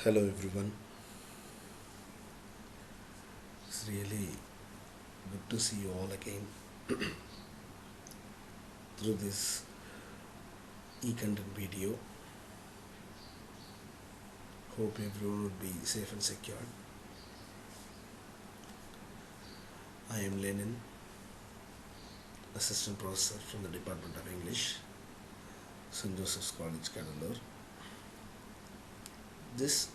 Hello everyone. It's really good to see you all again through this e-content video. Hope everyone would be safe and secure. I am Lenin, Assistant Professor from the Department of English, St.Joseph's College, Cuddalore. This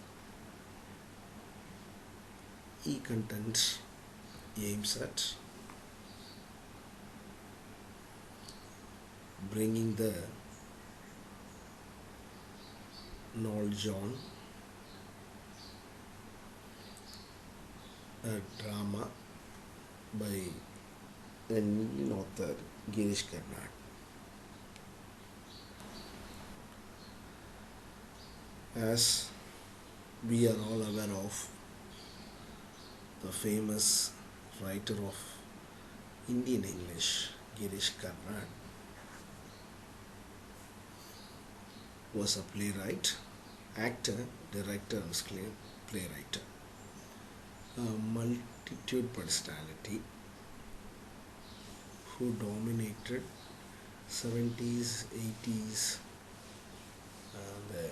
e-content aims at bringing the knowledge on a drama by an Indian author, Girish Karnad. As we are all aware of, the famous writer of Indian English, Girish Karnad, was a playwright, actor, director and playwright. A multitude personality who dominated 70s, 80s and the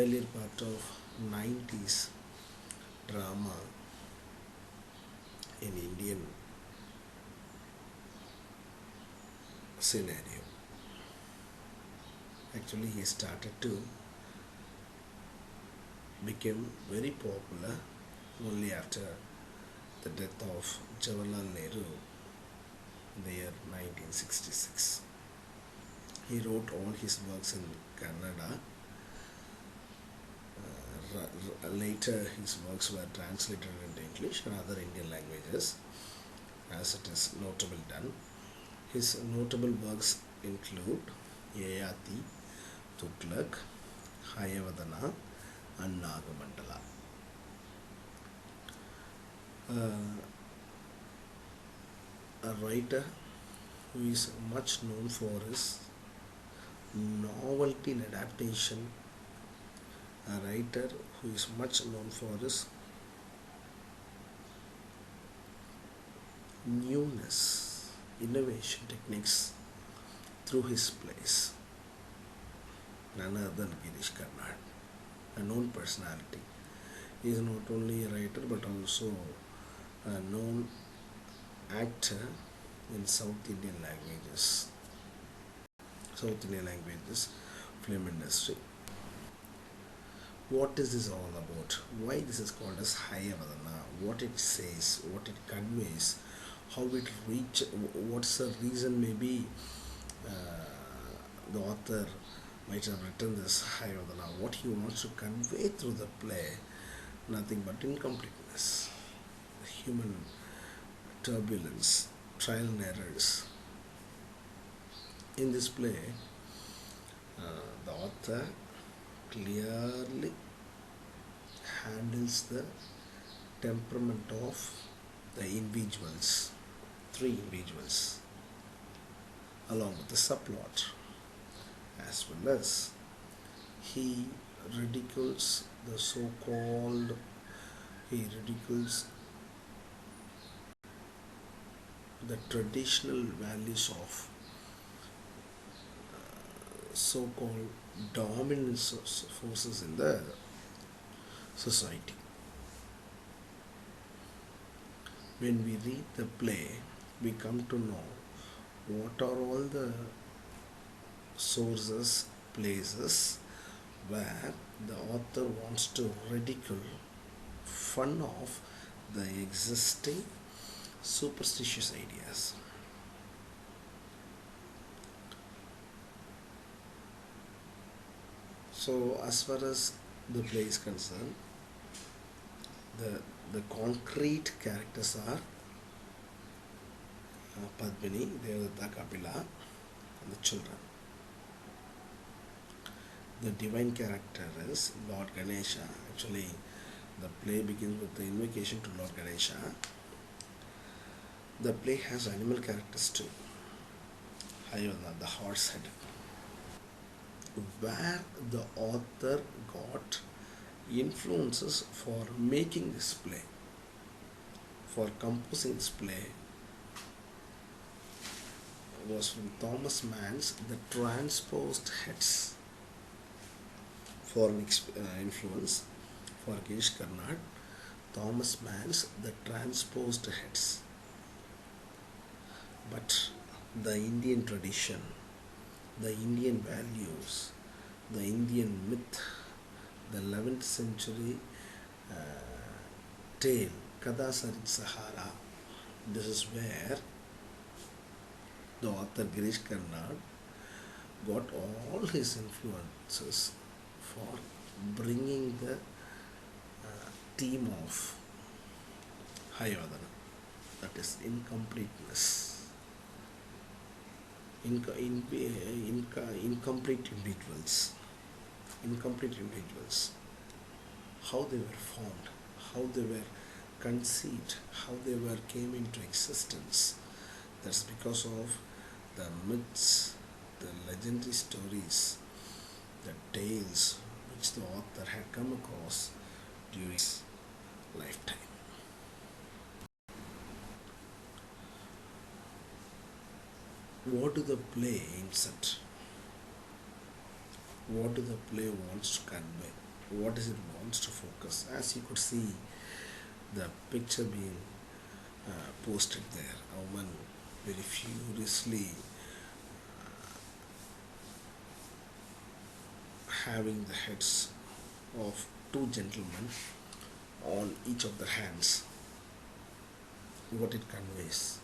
earlier part of 90s drama in Indian scenario. Actually, he started to become very popular only after the death of Jawaharlal Nehru in the year 1966. He wrote all his works in Kannada. Later, his works were translated into English and other Indian languages, as it is notably done. His notable works include Yayati, Tughlaq, Hayavadana and Nagamandala. A writer who is much known for his novelty in adaptation, a writer who is much known for his newness, innovation techniques through his plays. None other than Girish Karnad, a known personality. He is not only a writer but also a known actor in South Indian languages, film industry. What is this all about? Why this is called as Hayavadana? What it says, what it conveys, how it reach, what's the reason maybe the author might have written this Hayavadana, what he wants to convey through the play, nothing but incompleteness, human turbulence, trial and errors. In this play, the author clearly handles the temperament of the individuals, three individuals, along with the subplot, as well as he ridicules the traditional values of so-called dominant forces in the society. When we read the play, we come to know what are all the sources, places where the author wants to ridicule, fun of the existing superstitious ideas. So as far as the play is concerned, the concrete characters are Padmini, Devadatta, Kapila and the children. The divine character is Lord Ganesha. Actually, the play begins with the invocation to Lord Ganesha. The play has animal characters too. Hayavadana, the horse head. where the author got influences for making this play, for composing this play, was from Thomas Mann's The Transposed Heads. For an influence for Girish Karnad, Thomas Mann's The Transposed Heads. But the Indian tradition, the Indian values, the Indian myth, the 11th century tale, Kada Sarit Sahara, this is where the author Girish Karnad got all his influences for bringing the theme of Hayavadana, that is incompleteness, incomplete individuals, how they were formed, how they were conceived, how they were came into existence. That's because of the myths, the legendary stories, the tales which the author had come across during his lifetime. What do the play aims at? What do the play wants to convey? What is it wants to focus? As you could see, the picture being posted there, a woman very furiously having the heads of two gentlemen on each of the hands. What it conveys.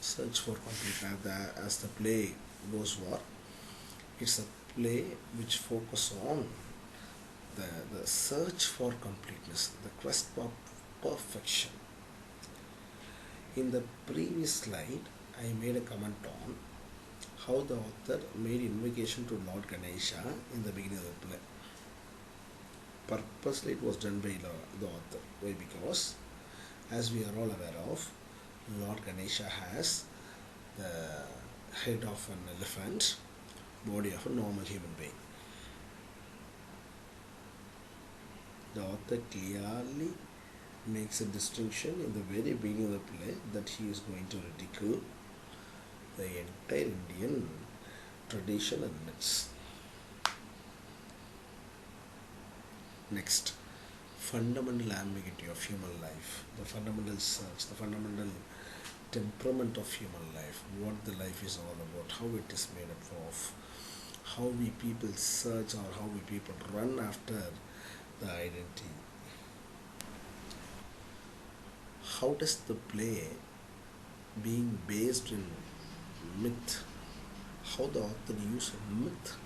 Search for completeness. As the play goes for, it's a play which focuses on the search for completeness, the quest for perfection. In the previous slide, I made a comment on how the author made invocation to Lord Ganesha in the beginning of the play. Purposely it was done by the author. Why? Because, as we are all aware of, Lord Ganesha has the head of an elephant, body of a normal human being. The author clearly makes a distinction in the very beginning of the play that he is going to ridicule the entire Indian tradition and myths. Next, fundamental ambiguity of human life, the fundamental search, the fundamental temperament of human life, what the life is all about, how it is made up of, how we people search or how we people run after the identity. How does the play, being based in myth, how the author used myth,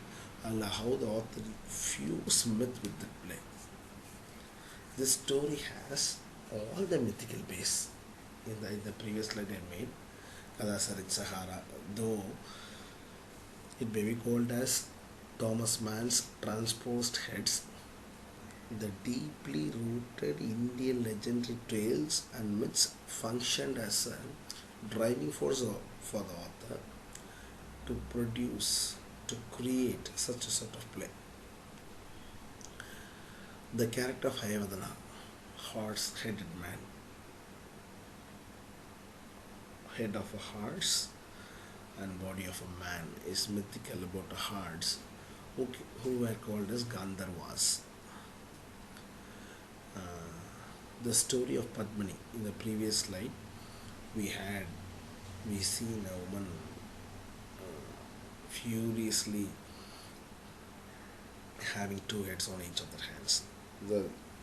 and how the author fused myth with the play. This story has all the mythical base. In the previous slide I made, Kada Sarit Sahara, though it may be called as Thomas Mann's Transposed Heads, the deeply rooted Indian legendary tales and myths functioned as a driving force for the author to produce, to create such a sort of play. The character of Hayavadana, horse-headed man, head of a horse and body of a man, is mythical about a horse who were called as Gandharvas. The story of Padmini, in the previous slide, we seen a woman furiously having two heads on each of their hands.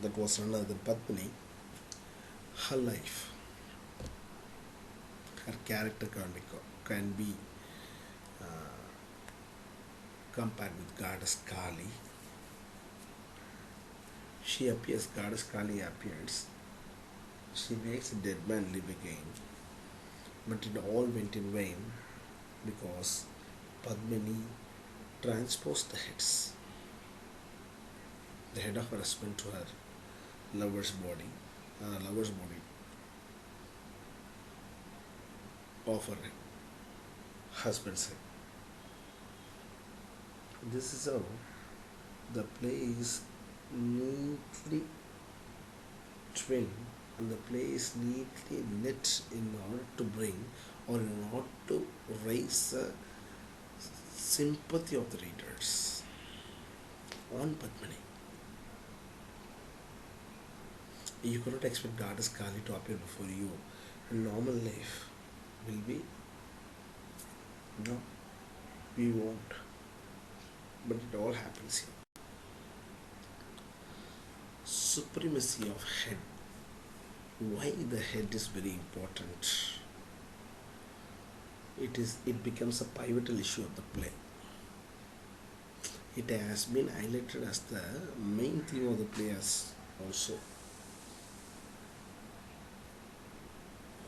That was none other than Padmini. Her life, her character can be compared with goddess Kali. She appears, goddess Kali appears. She makes a dead man live again. But it all went in vain because Padmini transposed the heads. The head of her husband to her lover's body, lover's body of her husband's head. This is how the play is neatly twinned and the play is neatly knit in order to bring or in order to raise the sympathy of the readers on Padmini. You cannot expect Goddess Kali to appear before you. Normal life will be no, we won't. But it all happens here. Supremacy of head. Why the head is very important? It becomes a pivotal issue of the play. It has been highlighted as the main theme of the play as also.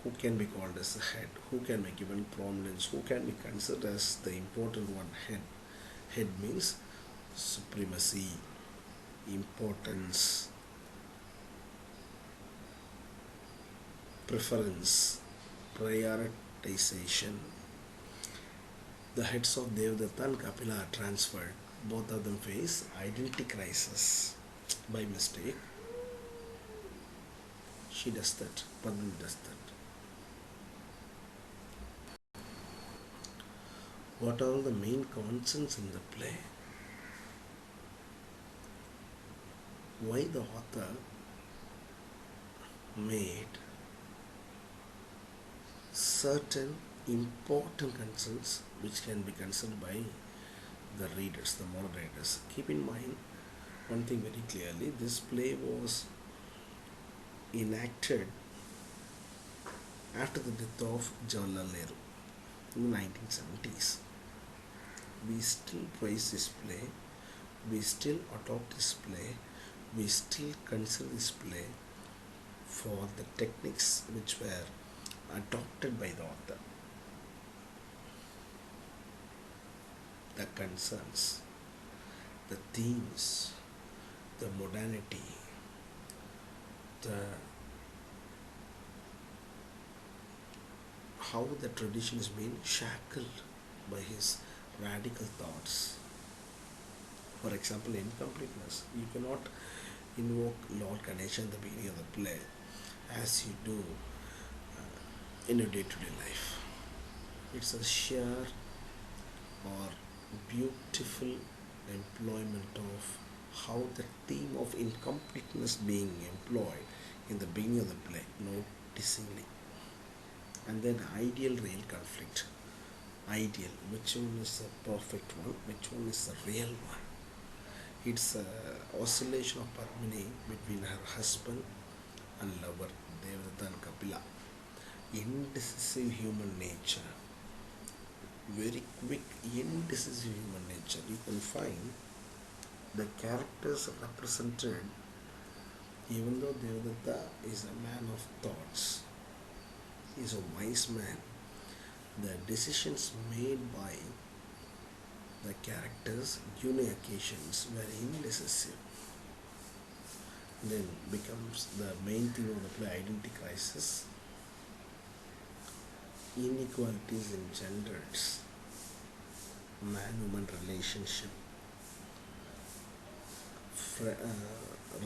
Who can be called as the head? Who can be given prominence? Who can be considered as the important one? Head. Head means supremacy, importance, preference, prioritization. The heads of Devadatta and Kapila are transferred. Both of them face identity crisis. By mistake, she does that. Padmini does that. What are the main concerns in the play? Why the author made certain important concerns which can be considered by the readers, the modern readers. Keep in mind one thing very clearly, this play was enacted after the death of Jawaharlal Nehru in the 1970s. We still praise this play, we still adopt this play, we still consider this play for the techniques which were adopted by the author. The concerns, the themes, the modernity, how the tradition has been shackled by his radical thoughts. For example, incompleteness. You cannot invoke Lord Ganesha in the beginning of the play as you do in your day-to-day life. It's a sheer or beautiful employment of how the theme of incompleteness being employed in the beginning of the play, noticingly. And then ideal real conflict. Ideal, which one is the perfect one, which one is the real one? It's an oscillation of Padmini between her husband and lover, Devadatta and Kapila. Indecisive human nature, very quick, indecisive human nature. You can find the characters represented, even though Devadatta is a man of thoughts, he is a wise man, the decisions made by the characters during occasions were indecisive. Then becomes the main theme of the play, identity crisis, inequalities in genders, man-woman relationship,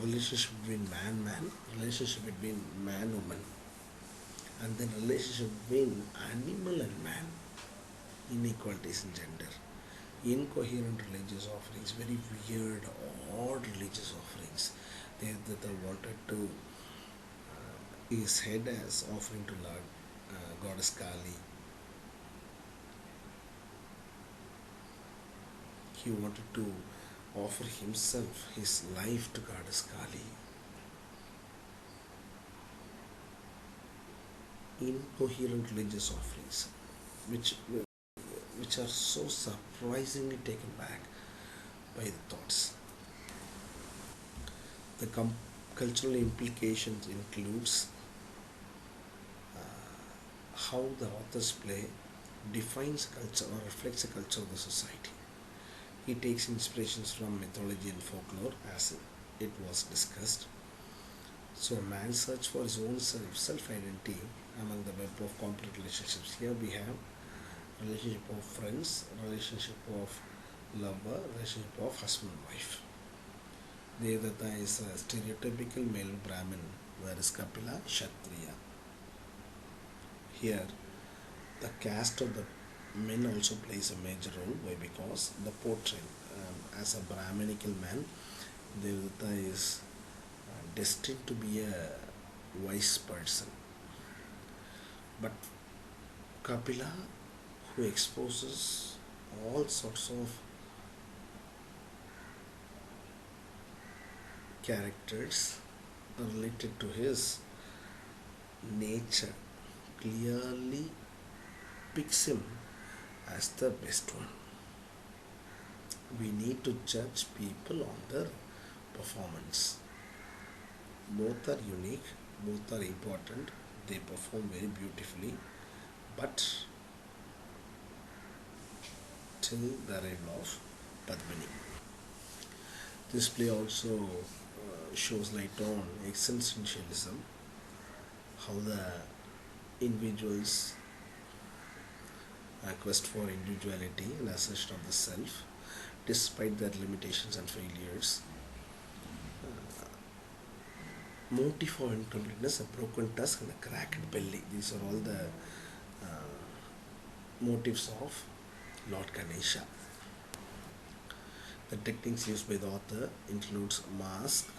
relationship between man-man, relationship between man-woman, and then relationship between animal and man, inequalities in gender, incoherent religious offerings, very weird, odd religious offerings. They wanted to his head as offering to Lord Goddess Kali. He wanted to offer himself, his life to Goddess Kali. Incoherent religious offerings, which are so surprisingly taken back by the thoughts. The cultural implications includes how the author's play defines culture or reflects the culture of the society. He takes inspirations from mythology and folklore, as it was discussed. So man's search for his own self-identity among the web of complex relationships. Here we have relationship of friends, relationship of lover, relationship of husband and wife. Devadatta is a stereotypical male Brahmin, whereas Kapila Kshatriya. Here, the caste of the men also plays a major role. Why? Because the portrait as a Brahminical man, Devadatta is destined to be a wise person. But Kapila, who exposes all sorts of characters related to his nature, clearly picks him as the best one. We need to judge people on their performance. Both are unique, both are important, they perform very beautifully, but till the arrival of Padmini. This play also shows light on existentialism, how the individual's quest for individuality and assertion of the self, despite their limitations and failures, motive for incompleteness, a broken tusk and a cracked belly. These are all the motives of Lord Ganesha. The techniques used by the author includes mask,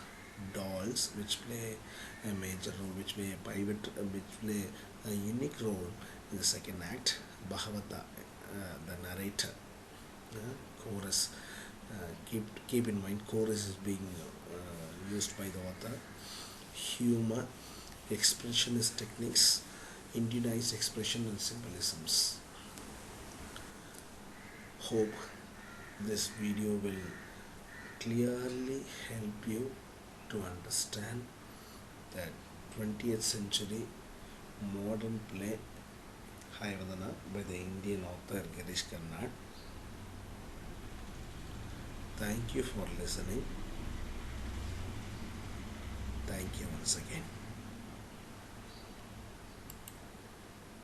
dolls, which play a major role, which play a unique role in the second act. Bhagavata, the narrator, chorus. Keep in mind, chorus is being used by the author. Humor, expressionist techniques, Indianized expression and symbolisms. Hope this video will clearly help you to understand that 20th century modern play Hayavadana by the Indian author Girish Karnad. Thank you for listening. Thank you once again.